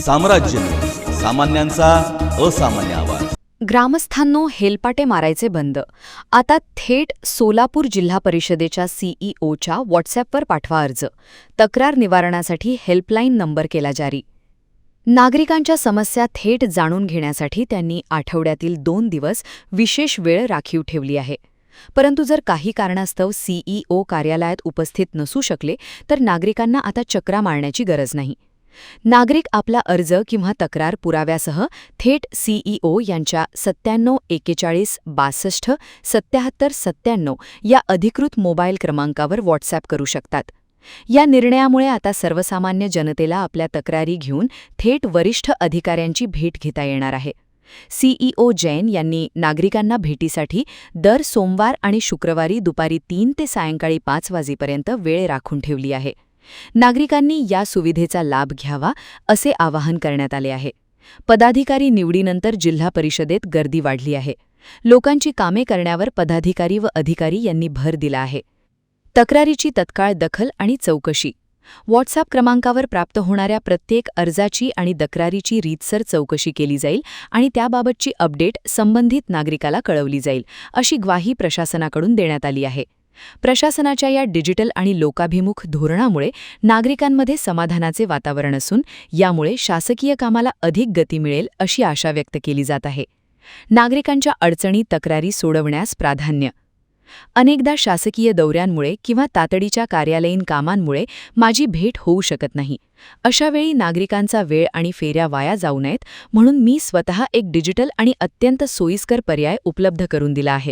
साम्राज्य, सामान्यांचा असामान्य आवाज. ग्रामस्थांनो, हेलपाटे मारायचे बंद. आता थेट सोलापूर जिल्हा परिषदेच्या सीईओच्या व्हॉट्सॲपवर पाठवा अर्ज. तक्रार निवारणासाठी हेल्पलाईन नंबर केला जारी. नागरिकांच्या समस्या थेट जाणून घेण्यासाठी त्यांनी आठवड्यातील 2 दिवस विशेष वेळ राखीव ठेवली आहे. परंतु जर काही कारणास्तव सीईओ कार्यालयात उपस्थित नसू शकले तर नागरिकांना आता चक्रा मारण्याची गरज नाही. नागरिक आपला अर्ज किंवा तक्रार पुराव्यासह थेट सीईओ यांच्या 9741627797 या अधिकृत मोबाईल क्रमांकावर व्हॉट्सॲप करू शकतात. या निर्णयामुळे आता सर्वसामान्य जनतेला आपल्या तक्रारी घेऊन थेट वरिष्ठ अधिकाऱ्यांची भेट घेता येणार आहे. सीईओ जैन यांनी नागरिकांना भेटीसाठी दर सोमवार आणि शुक्रवारी दुपारी 3 ते सायंकाळी 5 वाजेपर्यंत वेळ राखून ठेवली आहे. नागरिकांनी या सुविधेचा लाभ घ्यावा असे आवाहन करण्यात आले आहे. पदाधिकारी निवडीनंतर जिल्हा परिषदेत गर्दी वाढली आहे. लोकांची कामे करण्यावर पदाधिकारी व अधिकारी यांनी भर दिला आहे. तक्रारीची तत्काळ दखल आणि चौकशी. व्हॉट्सॲप क्रमांकावर प्राप्त होणाऱ्या प्रत्येक अर्जाची आणि तक्रारीची रीतसर चौकशी केली जाईल आणि त्याबाबतची अपडेट संबंधित नागरिकाला कळवली जाईल, अशी ग्वाही प्रशासनाकडून देण्यात आली आहे. प्रशासनाच्या या डिजिटल आणि लोकाभिमुख धोरणामुळे नागरिकांमध्ये समाधानाचे वातावरण असून यामुळे शासकीय कामाला अधिक गती मिळेल अशी आशा व्यक्त केली जात आहे. नागरिकांच्या अडचणी तक्रारी सोडवण्यास प्राधान्य. अनेकदा शासकीय दौऱ्यांमुळे किंवा तातडीच्या कार्यालयीन कामांमुळे माझी भेट होऊ शकत नाही. अशावेळी नागरिकांचा वेळ आणि फेऱ्या वाया जाऊ नयेत म्हणून मी स्वतः एक डिजिटल आणि अत्यंत सोयीस्कर पर्याय उपलब्ध करून दिला आहे.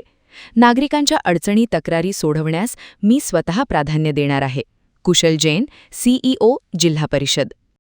नागरिकांच्या अडचणी तक्रारी सोडवण्यास मी स्वतः प्राधान्य देणार आहे. कुशल जैन, सीईओ, जिल्हा परिषद.